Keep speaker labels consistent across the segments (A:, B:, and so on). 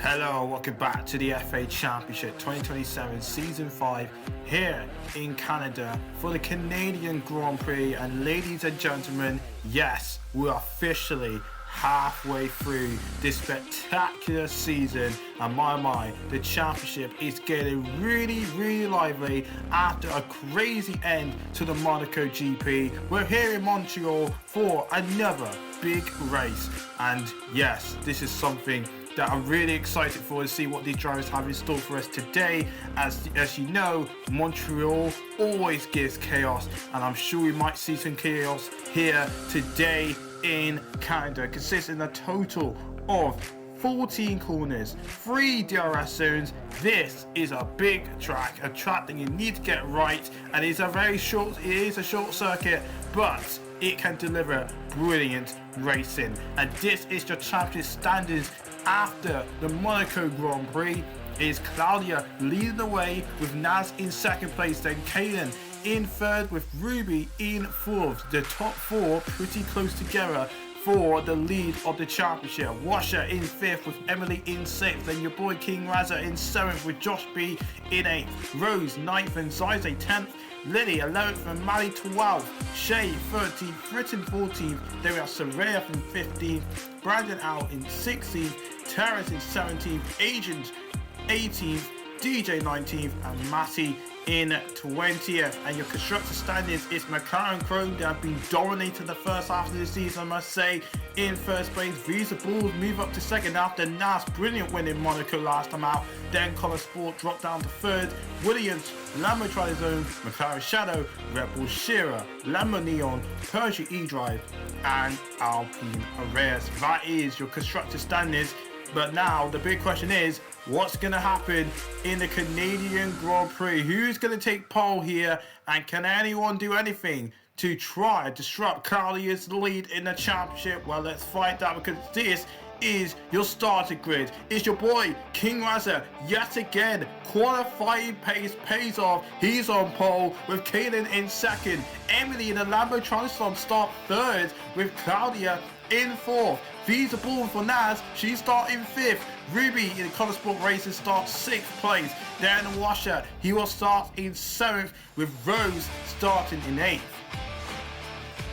A: Hello, welcome back to the FA Championship 2027 Season 5 here in Canada for the Canadian Grand Prix. And ladies and gentlemen, yes, we're officially halfway through this spectacular season, and my, the championship is getting really lively after a crazy end to the Monaco GP. We're here in Montreal for another big race, and yes, this is something that I'm really excited for to see what these drivers have in store for us today. As you know, Montreal always gives chaos, and I'm sure we might see some chaos here today in Canada, consisting a total of 14 corners, 3 DRS zones. This is a big track, a track that you need to get right, and it is a short circuit, but it can deliver brilliant racing. And this is your championship standings after the Monaco Grand Prix. Is Claudia leading the way with Naz in second place, then Kaden in third with Ruby in fourth. The top 4 pretty close together for the lead of the championship. Washer in 5th with Emily in 6th, then your boy King Raza in 7th with Josh B in 8th, Rose 9th and Zizay 10th, Lily 11th and Mally 12th, Shay 13th, Britton 14th, then we have Soraya from 15th, Brandon out in 16th, Terrence in 17th, Agent 18th, DJ 19th and Matty in 20th. And your constructor standings is McLaren Chrome. They have been dominating the first half of the season, I must say. In first place, Visa Bulls move up to second after Nas brilliant win in Monaco last time out. Then Color Sport dropped down to third. Williams, Lambo Trizone, McLaren Shadow, Red Bull Shearer, Lambo Neon, Persia E-Drive and Alpine Arreas. That is your constructor standings. But now the big question is, what's going to happen in the Canadian Grand Prix? Who's going to take pole here? And can anyone do anything to try and disrupt Claudia's lead in the championship? Well, let's find out, because this is your starter grid. It's your boy King Raza yet again. Qualifying pace pays off. He's on pole with Kaden in second. Emily in the Lambo Transform start third with Claudia in fourth. Visa Bull for Naz, she starts in 5th. Ruby in the Color Sport Racing starts 6th place. Then Washer, he will start in 7th with Rose starting in 8th.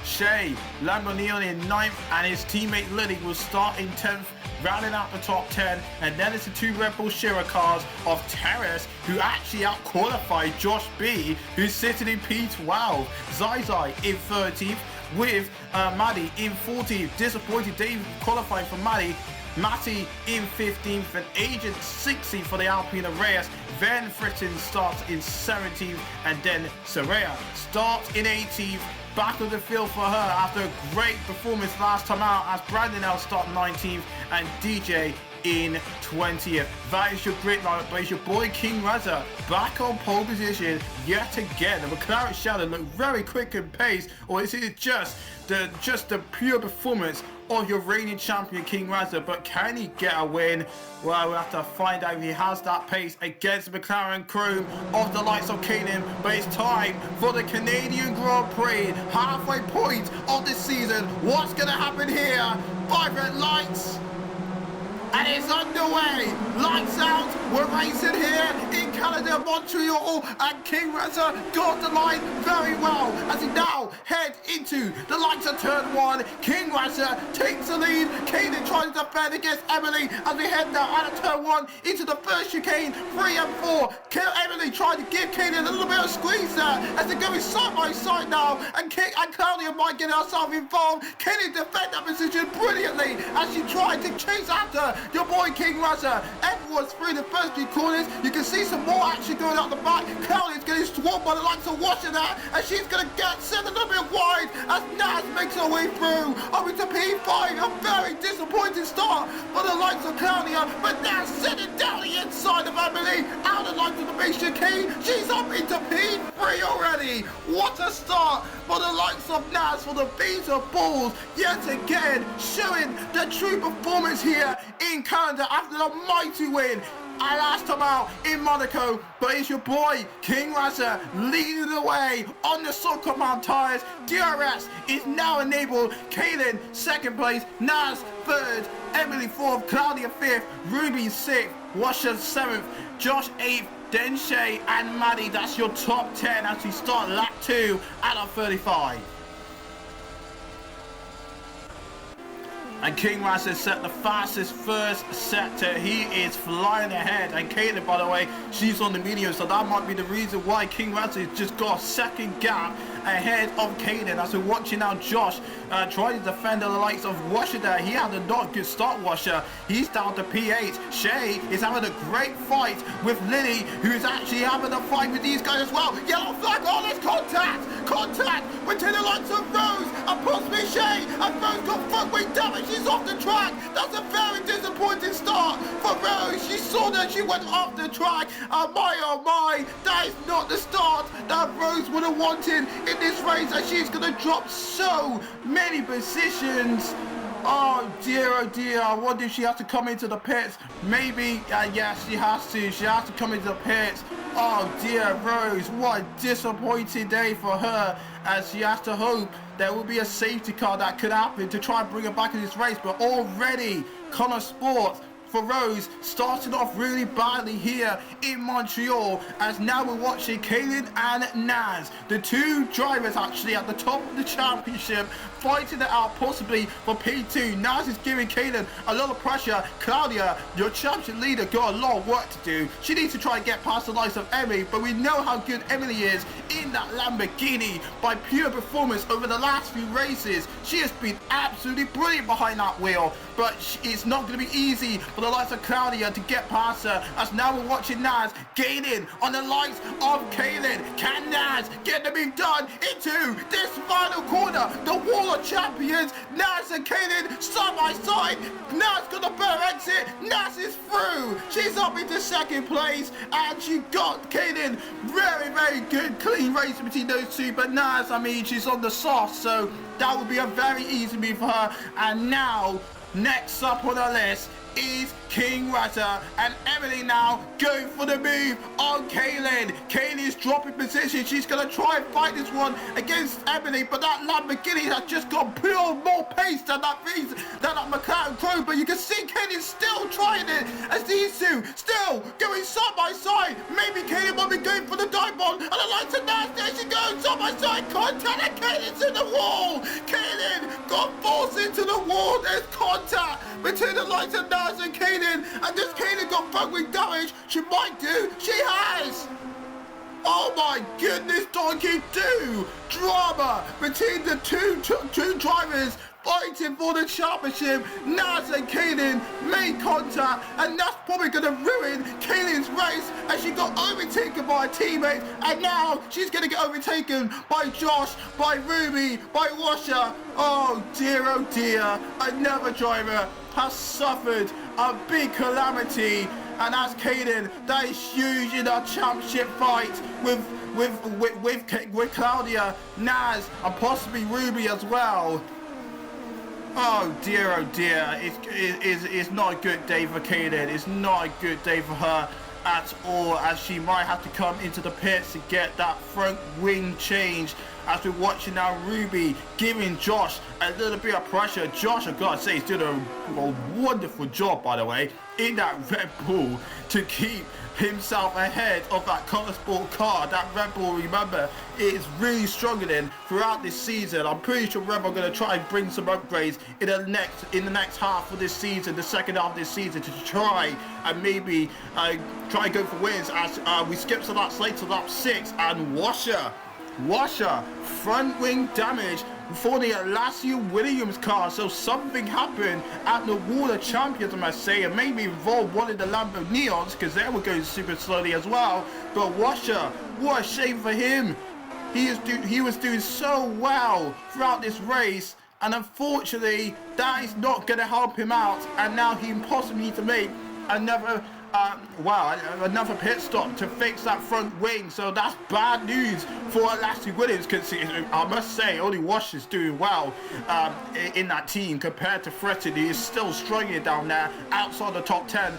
A: Shay, Lambo Neon in 9th, and his teammate Lily will start in 10th, rounding out the top 10. And then it's the 2 Red Bull Shearer cars of Terrace, who actually out-qualified Josh B, who's sitting in P12. Zizai in 13th, with Maddie in 14th. Disappointed Dave qualifying for Matty in 15th, and Agent 16th for the Alpine Arreas. Van Fritten starts in 17th, and then Soraya starts in 18th. Back of the field for her after a great performance last time out, as Brandon L starts 19th and DJ in 20th. That is your grid lineup, but it's your boy King Raza back on pole position yet again. The McLaren Shadow look very quick and pace, or is it just the pure performance of your reigning champion King Raza? But can he get a win? Well, we'll have to find out if he has that pace against McLaren Chrome of the likes of Kaden. But it's time for the Canadian Grand Prix, halfway point of this season. What's going to happen here? Vibrant lights, and it's underway. Lights out. We're racing here in Canada, Montreal, and King Raza got the line very well as he now head into the lights of turn 1. King Raza takes the lead. Kaden tries to defend against Emily as we head now out of turn 1 into the first chicane. 3 and 4. Emily trying to give Kaden a little bit of squeeze there as they're going side by side now, and Claudia might get herself involved. Kaden defend that position brilliantly as she tried to chase after your boy King Raza. Everyone's through the first 3 corners. You can see some more action going out the back. Claudia's getting swamped by the likes of Washer there, and she's going to get sent a little bit wide as Naz makes her way through. Up into P5. A very disappointing start for the likes of Claudia, but Naz sitting down the inside of Emily. Out of the likes of the big chicane. She's up into P3 already. What a start for the likes of Naz for the Visa Bulls. Yet again, showing the true performance here in Canada after the mighty win and last time out in Monaco, but it's your boy King Razza leading the way on the Soccerman tyres. DRS is now enabled. Kaylin 2nd place, Naz 3rd, Emily 4th, Claudia 5th, Ruby 6th, Washer 7th, Josh 8th, then Shay and Maddie. That's your top 10 as we start lap 2 at our 35. And King Raz has set the fastest first sector. He is flying ahead. And Caitlin, by the way, she's on the medium, so that might be the reason why King Raz has just got a second gap ahead of Caitlin. As we're watching now, Josh trying to defend the likes of Washer there. He had a not good start, Washer. He's down to P8. Shay is having a great fight with Lily, who is actually having a fight with these guys as well. Yellow flag, oh, there's contact! Contact between the likes of Rose and possibly Shay. And Rose got footway damage. She's off the track. That's a very disappointing start for Rose. She saw that she went off the track. Oh my, that is not the start that Rose would have wanted in this race, and she's going to drop so many positions. Oh dear, I wonder if she has to come into the pits. Maybe, yes, she has to. She has to come into the pits. Oh dear, Rose, what a disappointing day for her, as she has to hope there will be a safety car that could happen to try and bring her back in this race. But already, Connor Sports for Rose started off really badly here in Montreal, as now we're watching Kaylin and Naz, the two drivers actually at the top of the championship, fighting it out possibly for P2. Naz is giving Kaylin a lot of pressure. Claudia, your championship leader, got a lot of work to do. She needs to try and get past the likes of Emily, but we know how good Emily is in that Lamborghini by pure performance over the last few races. She has been absolutely brilliant behind that wheel, but it's not going to be easy for the likes of Claudia to get past her, as now we're watching Naz gaining on the likes of Kaylin. Can Naz get the move done into this final corner? The wall of champions, Naz and Kaylin side by side. Naz got the better exit. Naz is through. She's up into 2nd place, and she got Kaylin. Very good clean race between those two, but Naz, I mean, she's on the soft, so that would be a very easy move for her. And now, next up on our list is King Razza, and Emily now going for the move on Kaylin. Kaylin's dropping position. She's going to try and fight this one against Emily, but that Lamborghini has just got pure more pace than that McLaren Crow. But you can see Kaylin's still trying it, as these two still going side by side. Maybe Kaylin might be going for the dive bomb, and the lights are now. There she goes, side by side contact, and Kaylin's in the wall. Kaylin got forced into the wall. There's contact between the lights of Naz and Kaylin. And this Kaylin got footwing damage. She might do. She has. Oh my goodness, Donkey 2. Drama between the two drivers fighting for the championship. Naz and Kaylin made contact, and that's probably going to ruin Kaylin's race, as she got overtaken by her teammates, and now she's going to get overtaken by Josh, by Ruby, by Washer. Oh dear, another driver has suffered a big calamity, and that's Kaylin. That is huge in our championship fight with Claudia, Naz, and possibly Ruby as well. Oh dear, it's not a good day for Kaylin. It's not a good day for her at all, as she might have to come into the pits to get that front wing change. As we're watching now, Ruby giving Josh a little bit of pressure. Josh, I've got to say, he's doing a wonderful job, by the way, in that Red Bull to keep himself ahead of that Connor Sport car. That Red Bull, remember, is really struggling throughout this season. I'm pretty sure Red Bull are going to try and bring some upgrades in the next half of this season, the second half of this season, to try and maybe try and go for wins, as we skip to lap later, lap 6, and Washer, front wing damage for the Alassio Williams car. So something happened at the Wall of Champions, I must say, and maybe involved one of the Lambo Neons, because they were going super slowly as well. But Washer, what a shame for him. He was doing so well throughout this race, and unfortunately that is not going to help him out, and now he possibly needs to make another wow, another pit stop to fix that front wing. So that's bad news for Elastic Williams, because I must say only Wash is doing well in that team compared to Fretted. He is still struggling down there outside the top 10,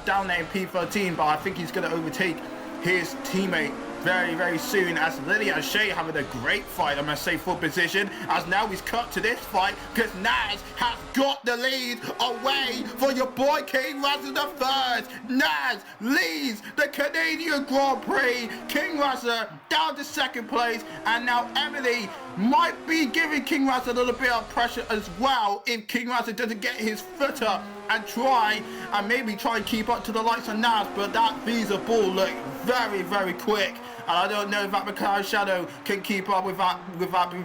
A: down there in P13, but I think he's going to overtake his teammate very, very soon, as Lily and Shay having a great fight, I must say, for position, as now he's cut to this fight because Naz has got the lead away for your boy King Razza the third. Naz leads the Canadian Grand Prix. King Razza down to second place, and now Emily might be giving King Razza a little bit of pressure as well if King Razza doesn't get his foot up and maybe try and keep up to the likes of Naz. But that Visa ball looked very, very quick, and I don't know if that McLaren Shadow can keep up with that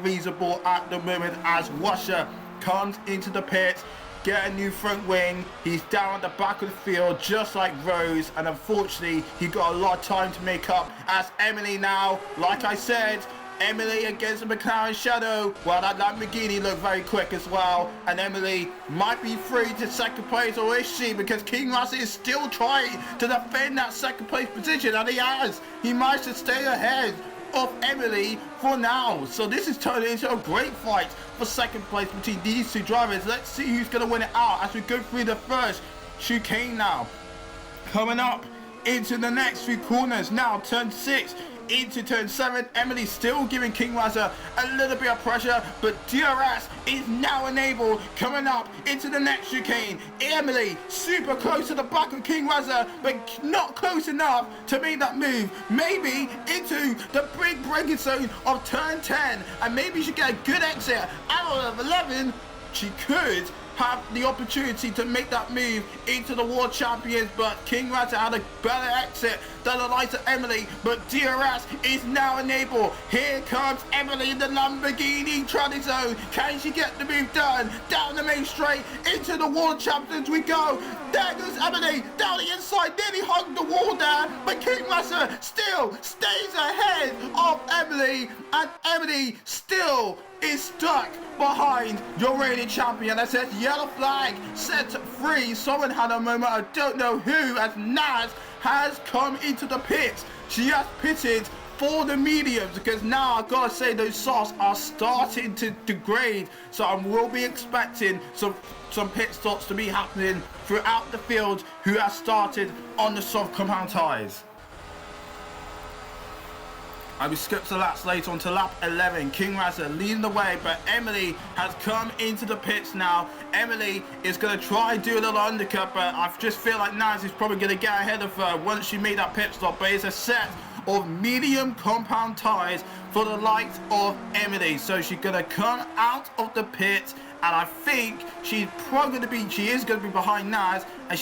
A: Visa ball at the moment, as Washer comes into the pits, get a new front wing. He's down at the back of the field just like Rose, and unfortunately he got a lot of time to make up, as Emily now, like I said, Emily against the McLaren Shadow. Well, that Lamborghini looked very quick as well, and Emily might be free to second place, or is she? Because King Razza is still trying to defend that second place position, and he has. He managed to stay ahead of Emily for now. So this is turning into a great fight for second place between these two drivers. Let's see who's going to win it out as we go through the first chicane now. Coming up into the next few corners now, turn 6 into turn 7. Emily still giving King Razza a little bit of pressure, but DRS is now enabled. Coming up into the next chicane, Emily super close to the back of King Razza, but not close enough to make that move. Maybe into the big braking zone of turn 10, and maybe she get a good exit out of 11. She could have the opportunity to make that move into the World Champions, but King Razza had a better exit than the likes of Emily, but DRS is now enabled. Here comes Emily in the Lamborghini tranny zone. Can she get the move done? Down the main straight into the World Champions we go. There goes Emily down the inside, nearly hugged the wall there, but King Razza still stays ahead of Emily, and Emily still is stuck behind your reigning champion. That says yellow flag set free. Someone had a moment, I don't know who, as Naz has come into the pit. She has pitted for the mediums, because now I've got to say those softs are starting to degrade, so I will be expecting some pit stops to be happening throughout the field who has started on the soft compound tyres. And we skip to laps later on to lap 11. King Razza leading the way, but Emily has come into the pits now. Emily is going to try and do a little undercut, but I just feel like Naz is probably going to get ahead of her once she made that pit stop. But it's a set of medium compound tyres for the likes of Emily. So she's going to come out of the pit, and I think she is going to be behind Naz, and is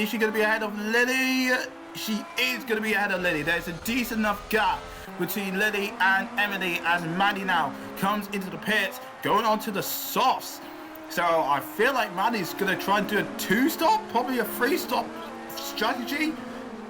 A: she going to be ahead of Lily? She is going to be ahead of Lily. There's a decent enough gap between Lily and Emily, as Maddie now comes into the pits, going on to the softs. So I feel like Maddie's going to try and do a 2-stop, probably a 3-stop strategy.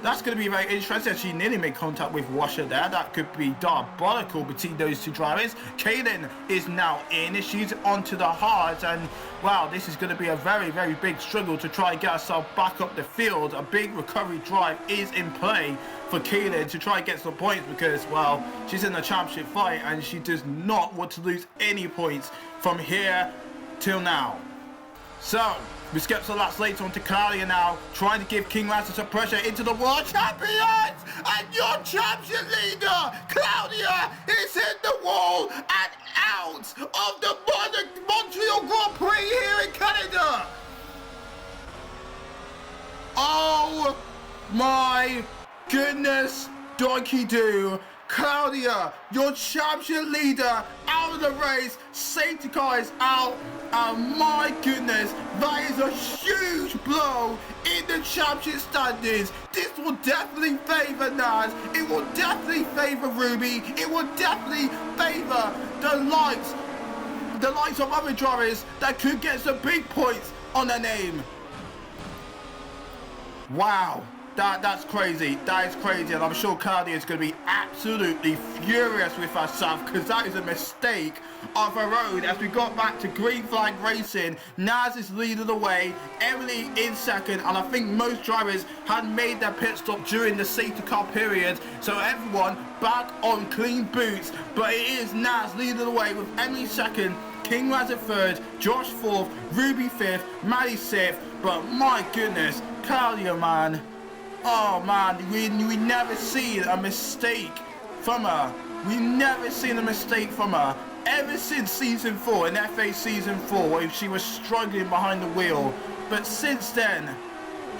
A: That's going to be very interesting. She nearly made contact with Washer there. That could be diabolical between those two drivers. Kaylin is now in. She's onto the hards, and wow, this is going to be a very, very big struggle to try and get herself back up the field. A big recovery drive is in play for Kaylin to try and get some points, because, well, she's in the championship fight and she does not want to lose any points from here till now. So we skip some laps later on to Claudia now, trying to give King Razza some pressure into the World Champions, and your championship leader, Claudia, is hit the wall and out of the Montreal Grand Prix here in Canada. Oh my goodness, donkey do. Claudia, your championship leader, out of the race. Safety car is out, and my goodness, that is a huge blow in the championship standings. This will definitely favour Naz. It will definitely favour Ruby. It will definitely favour the likes of other drivers that could get some big points on their name. Wow. That's crazy. That is crazy, and I'm sure Claudia is going to be absolutely furious with herself because that is a mistake of her own. As we got back to green flag racing, Naz is leading the way, Emily in second, and I think most drivers had made their pit stop during the safety car period, so everyone back on clean boots. But it is Naz leading the way with Emily second, King Razor third, Josh fourth, Ruby fifth, Maddie sixth. But my goodness, Claudia, man. Oh man, we never seen a mistake from her. We never seen a mistake from her. Ever since season 4, in FA season 4, where she was struggling behind the wheel. But since then,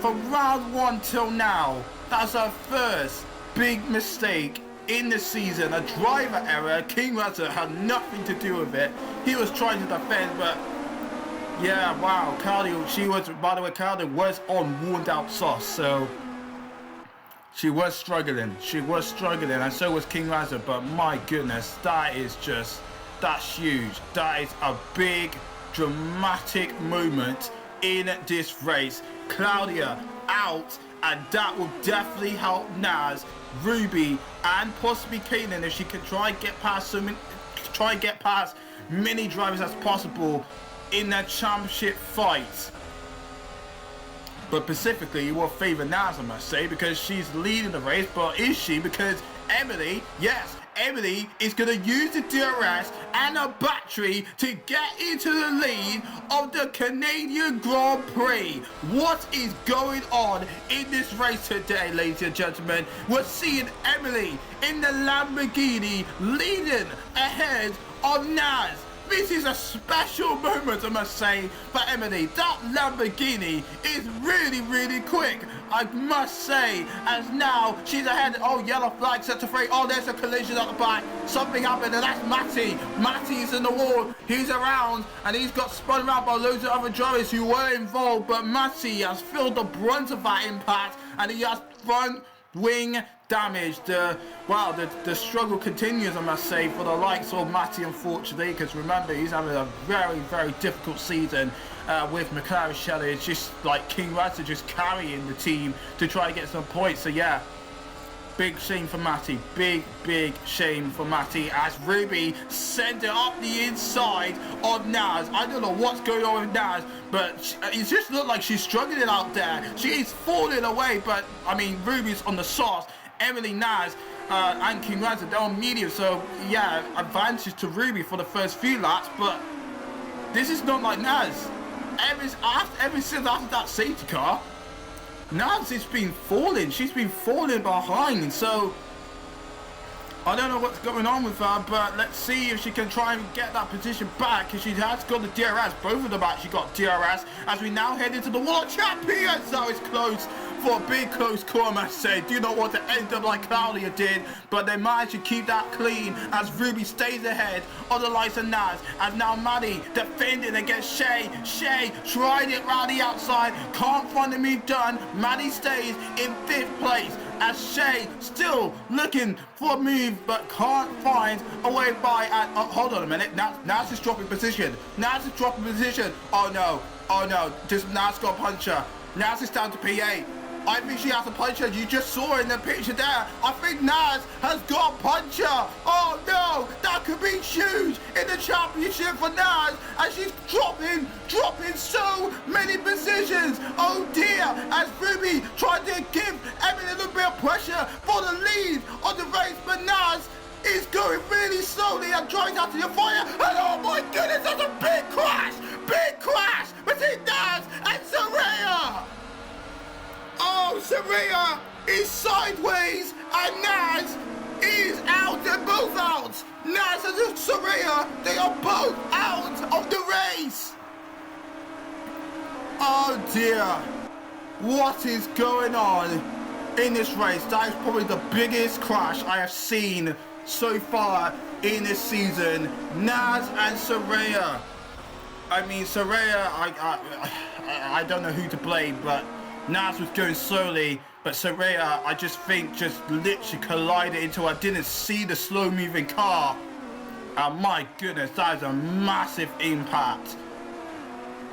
A: from round 1 till now, that's her first big mistake in the season. A driver error. King Razor had nothing to do with it. He was trying to defend, but yeah, wow, Claudia, she was, by the way, Claudia was on worn out sauce, so she was struggling, and so was King Razor. But my goodness, that's huge. That is a big, dramatic moment in this race. Claudia out, and that will definitely help Naz, Ruby, and possibly Kaylin if she can try and get past many drivers as possible in their championship fight. But specifically, you will favour Naz, I must say, because she's leading the race. But is she? Because Emily, yes, Emily is going to use the DRS and a battery to get into the lead of the Canadian Grand Prix. What is going on in this race today, ladies and gentlemen? We're seeing Emily in the Lamborghini leading ahead of Naz. This is a special moment, I must say, for Emily. That Lamborghini is really, really quick, I must say. As now she's ahead. Oh, yellow flag set to free. Oh, there's a collision at the back. Something happened, and that's Matty. Matty's in the wall. He's around, and he's got spun around by loads of other drivers who were involved. But Matty has felt the brunt of that impact, and he has front wing damage. The struggle continues, I must say, for the likes of Matty, unfortunately, because remember, he's having a very, very difficult season with McLaren Shelley. It's just like King Razor just carrying the team to try and get some points. So yeah, big shame for Matty. Big shame for Matty as Ruby sent it up the inside of Naz. I don't know what's going on with Naz, but it just looked like she's struggling out there. She is falling away, but I mean, Ruby's on the sauce. Emily, Naz, and King Razor, they're on medium, so yeah, advantage to Ruby for the first few laps. But this is not like Naz. Ever since after that safety car, Naz has been falling. She's been falling behind, so I don't know what's going on with her, but let's see if she can try and get that position back, because she has got the DRS. Both of them actually got DRS as we now head into the World Champions. That is close for a big close call, I must say. Do not want to end up like Claudia did, but they managed to keep that clean as Ruby stays ahead of the likes of Naz. As now Maddie defending against Shay. Shay tried it round the outside, can't find the move done. Maddie stays in 5th place as Shay still looking for a move but can't find a way by. Hold on a minute, Naz is dropping position. Naz is dropping position. Oh no, just Naz got a puncher. Naz is down to P8. I think she has a puncher. You just saw in the picture there. I think Naz has got a puncher. Oh no, that could be huge in the championship for Naz, and she's dropping so many positions. Oh dear, as Ruby tried to give Emily a little bit of pressure for the lead on the race, but Naz is going really slowly and driving out to the fire. And oh my goodness, that's a big crash between Naz and Saraya. Oh, Saraya is sideways and Naz is out. They're both out. Naz and Saraya, they are both out of the race. Oh dear, what is going on in this race? That is probably the biggest crash I have seen so far in this season. Naz and Saraya. I mean, Saraya, I don't know who to blame, but Naz was going slowly, but Saraya, I just think, just literally collided into her. I didn't see the slow-moving car. And my goodness, that is a massive impact.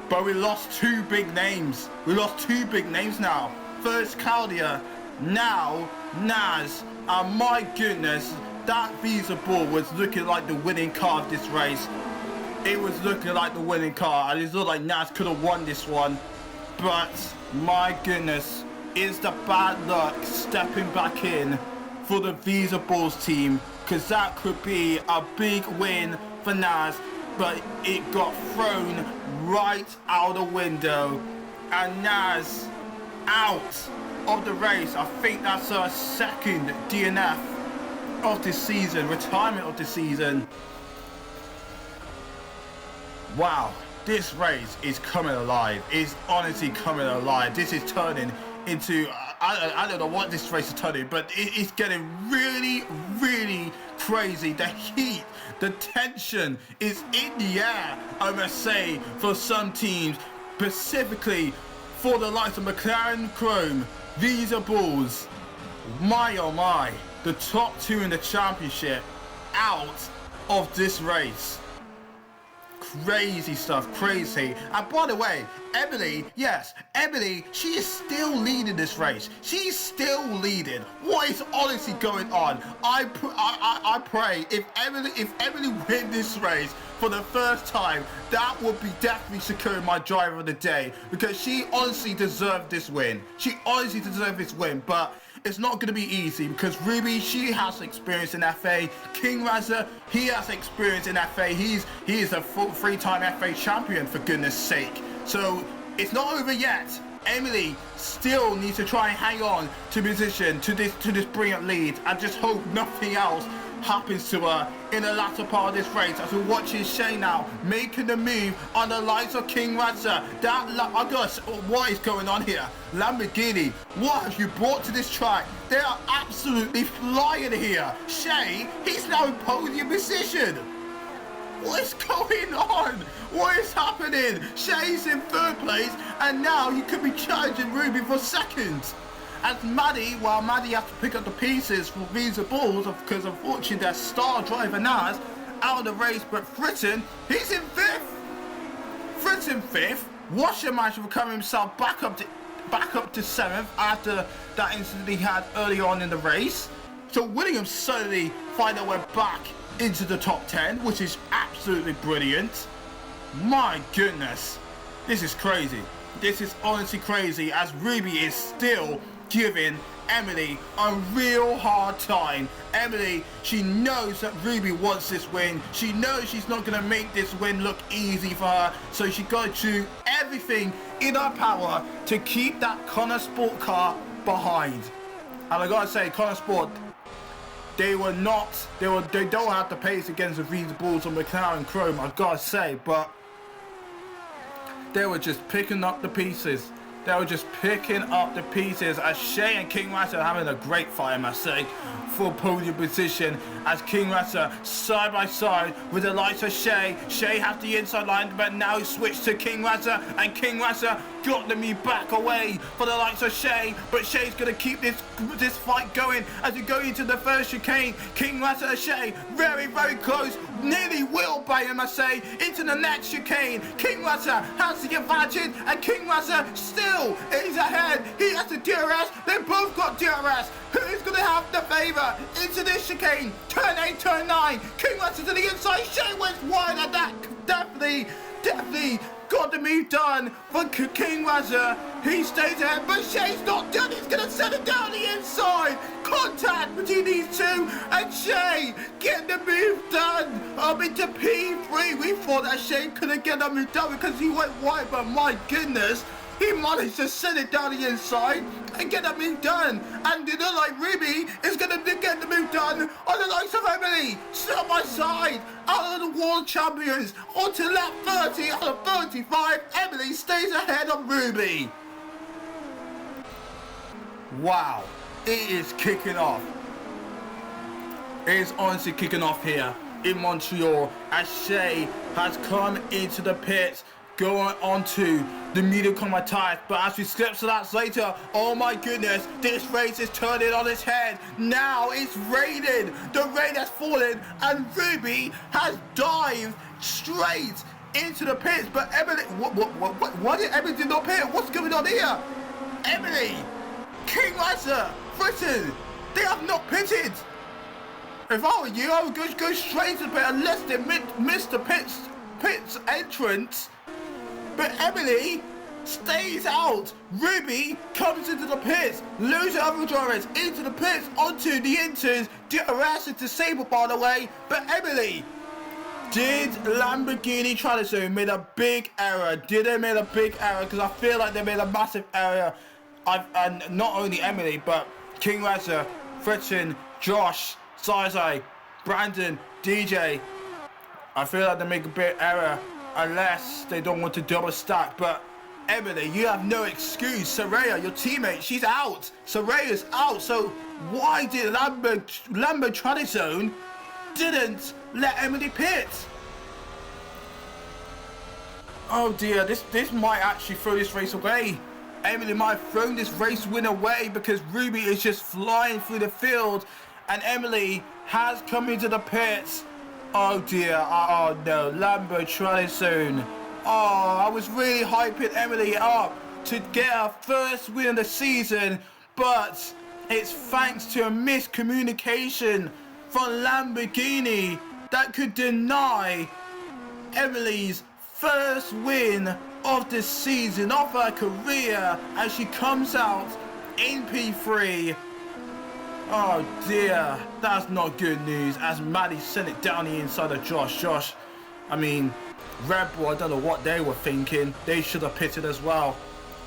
A: But we lost 2 big names. We lost 2 big names now first Claudia, now Naz, and my goodness, that Visa ball was looking like the winning car of this race. It was looking like the winning car, and it looked like Naz could have won this one. But my goodness, is the bad luck stepping back in for the Visa Balls team, because that could be a big win for Naz, but it got thrown right out the window, and Naz out of the race. I think that's her second DNF of the season, retirement of the season. Wow, this race is coming alive. It's honestly coming alive. This is turning into, I don't know what this race is turning, but it's getting really, really crazy. The heat, the tension is in the air, I must say, for some teams, specifically for the likes of McLaren Chrome, Visa Balls. My oh my, the top two in the championship out of this race. Crazy stuff, crazy. And by the way, Emily, yes, Emily, she is still leading this race. She's still leading. What is honestly going on? I pray if Emily win this race for the first time, that would be definitely securing my driver of the day, because she honestly deserved this win. She honestly deserved this win, but it's not going to be easy, because Ruby, she has experience in FA. King Razza, he has experience in FA. He is a three-time FA champion, for goodness sake. So it's not over yet. Emily still needs to try and hang on to position to this brilliant lead, and just hope nothing else happens to her in the latter part of this race, as we're watching Shay now making the move on the likes of King Razza. I guess, what is going on here? Lamborghini, what have you brought to this track? They are absolutely flying here. Shay, he's now in podium position. What is going on? What is happening? Shay's in third place, and now he could be challenging Ruby for second. As Maddie, Maddie has to pick up the pieces for Visa Balls, because unfortunately their star driver Naz out of the race, but Fritton, he's in fifth. Fritton fifth. Washer managed to recover himself back up to seventh after that incident he had early on in the race. So Williams suddenly find their way back into the top 10, which is absolutely brilliant. My goodness, this is crazy. This is honestly crazy, as Ruby is still giving Emily a real hard time. Emily, she knows that Ruby wants this win. She knows she's not going to make this win look easy for her, so she got to do everything in her power to keep that Connor Sport car behind. And I gotta say, Connor Sport, they don't have the pace against the Visa Balls or McLaren Chrome, I gotta say, but they were just picking up the pieces. They were just picking up the pieces, as Shay and King Razza are having a great fight, I must say, for podium position, as King Razza side by side with the likes of Shay. Shay has the inside line, but now switched to King Razza, and King Razza got the me back away for the likes of Shay, but Shay's going to keep this fight going as we go into the first chicane. King Razza and Shay very, very close, nearly will by him, I say, into the next chicane. King Razza has the advantage, and King Razza still is ahead. He has the DRS, they both got DRS. Who is going to have the favour into this chicane? Turn 8, turn 9. King Razza to the inside, Shay went wide, and that definitely got the move done for King Razza. He stays ahead, but Shay's not done. He's going to send it down the inside. Contact between these two, and Shay getting the move done up into P3. We thought that Shay couldn't get the move done because he went wide, but my goodness, he managed to send it down the inside and get the move done. And it looks like Ruby is going to get the move done on the likes of Emily. Side by side, out of the world champions, onto lap 30 out of 35. Emily stays ahead of Ruby. Wow, it is kicking off. It is honestly kicking off here in Montreal, as Shay has come into the pits, going on to the medium combat tires. But as we skip to laps later, oh my goodness, this race is turning on its head. Now it's raining. The rain has fallen, and Ruby has dived straight into the pits. But Emily, what did Emily do not pit? What's going on here? Emily, King Razor, Britain, they have not pitted. If I were you, I would go straight to the pit unless they missed the pit's entrance. But Emily stays out. Ruby comes into the pits, loses other drivers into the pits, onto the inters. DRS is disabled, by the way. But Emily, did Lamborghini Tradizone made a big error? Did they make a big error? Because I feel like they made a massive error. And not only Emily, but King Razor, Fritson, Josh, Zai, Brandon, DJ. I feel like they make a big error unless they don't want to double stack. But Emily, you have no excuse. Soraya, your teammate, she's out. Soraya's out. So why did Lambo Tradizone didn't let Emily pit? Oh dear, this might actually throw this race away. Emily might have thrown this race win away because Ruby is just flying through the field and Emily has come into the pits. Oh dear, oh no, Lambo Tradizone. Oh, I was really hyping Emily up to get her first win of the season, but it's thanks to a miscommunication from Lamborghini that could deny Emily's first win of the season, of her career, as she comes out in P3. Oh dear, that's not good news, as Maddie sent it down the inside of Josh. I mean, Red Bull, I don't know what they were thinking. They should have pitted as well,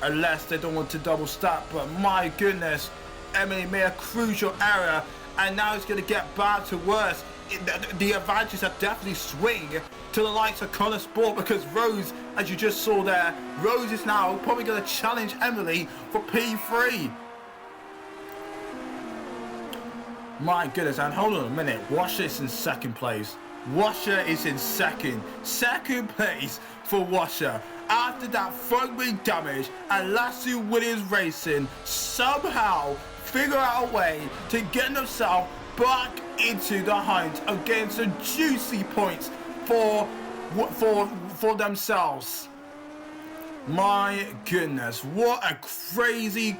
A: unless they don't want to double stack. But my goodness, Emily made a crucial error, and now it's going to get bad to worse. The advantages are definitely swing to the likes of Motorsport, because Rose, as you just saw there, Rose is now probably going to challenge Emily for P3. My goodness, and hold on a minute, Washer is in second place. Washer is in second place for Washer. After that front wing damage, and Lassie Williams Racing somehow figure out a way to get themselves back into the hunt against some juicy points for themselves. My goodness, what a crazy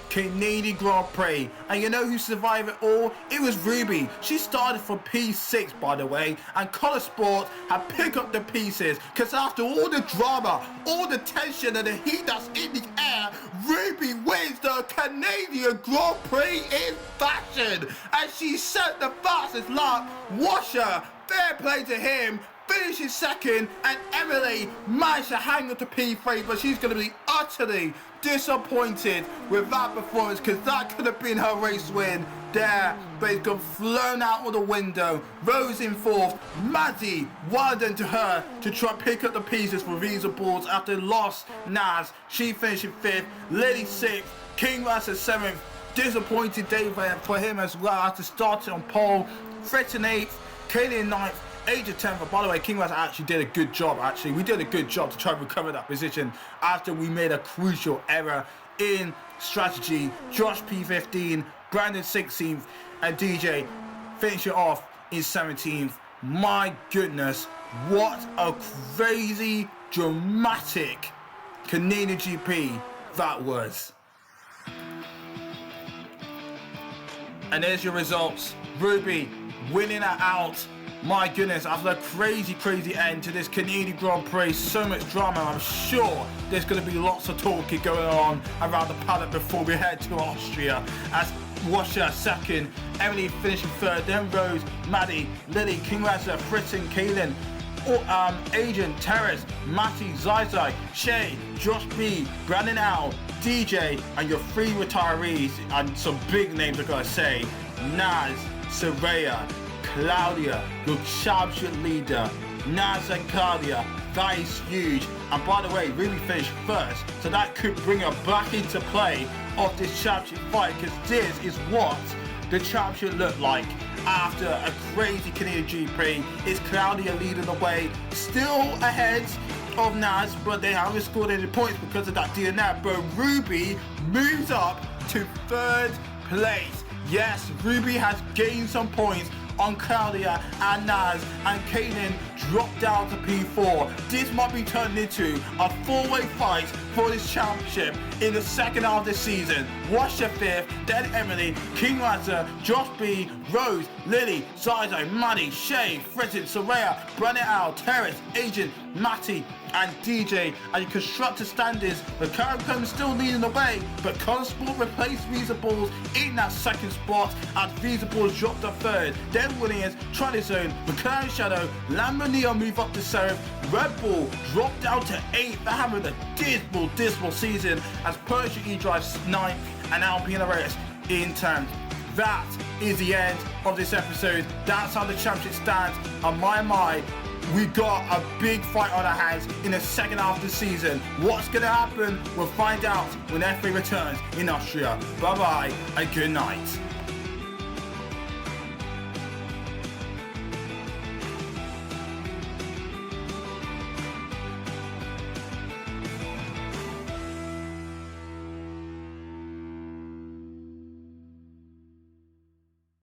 A: Canadian Grand Prix. And you know who survived it all? It was Ruby. She started from P6, by the way, and Motorsport had picked up the pieces, because after all the drama, all the tension and the heat that's in the air, Ruby wins the Canadian Grand Prix in fashion, and she set the fastest lap. Washer, fair play to him, finishes second, and Emily managed to hang up to P3, but she's going to be utterly disappointed with that performance, because that could have been her race win there, but it's gone flown out of the window. Rose in fourth, Maddie, well done to her to try and pick up the pieces for Visa Boards after lost Naz. She finished in fifth, Lily sixth, King Razor seventh. Disappointed day for him as well after starting on pole. Fred in eighth, Kaylee in ninth, Age of 10th. By the way, King Razor actually did a good job. We did a good job to try and recover that position after we made a crucial error in strategy. Josh P15, Brandon 16th, and DJ finishing off in 17th. My goodness, what a crazy, dramatic Canadian GP that was. And there's your results. Ruby winning it out. My goodness, after a crazy end to this Canadian Grand Prix, so much drama. I'm sure there's going to be lots of talking going on around the paddock before we head to Austria. As Washer second, Emily finishing third, then Rose, Maddie, Lily, King Razor, Fritton, Kaylin, Agent, Terrace, Matty, Zai, Shay, Josh B, Brandon Al, DJ, and your three retirees, and some big names I gotta say, Naz, Soraya, Claudia, your championship leader. Naz and Claudia, that is huge. And by the way, Ruby finished first, so that could bring her back into play of this championship fight, because this is what the championship looked like after a crazy Canadian GP. It's Claudia leading the way, still ahead of Naz, but they haven't scored any points because of that DNF. But Ruby moves up to third place. Yes, Ruby has gained some points on Claudia and Naz, and Kaylin dropped down to P4. This might be turned into a four-way fight for this championship in the second half of the season. Washer 5th, then Emily, King Razza, Josh B, Rose, Lily, Zizo, Maddie, Shay, Frizzin, Soraya, Brennan Al, Terrace, Agent, Matty, and DJ. And your constructor standings, the Caricom still leading the way, but Consport replaced Visa Balls in that second spot as Visa Balls dropped to third. Then Williams, Tradizone, McLaren Shadow, Lamborghini move up to 7th, Red Bull dropped down to 8th. They're having a dismal season as Porsche E drives 9th and Alpine Arrest in 10th. That is the end of this episode. That's how the championship stands. And my, we got a big fight on our hands in the second half of the season. What's going to happen? We'll find out when FA returns in Austria. Bye bye and good night.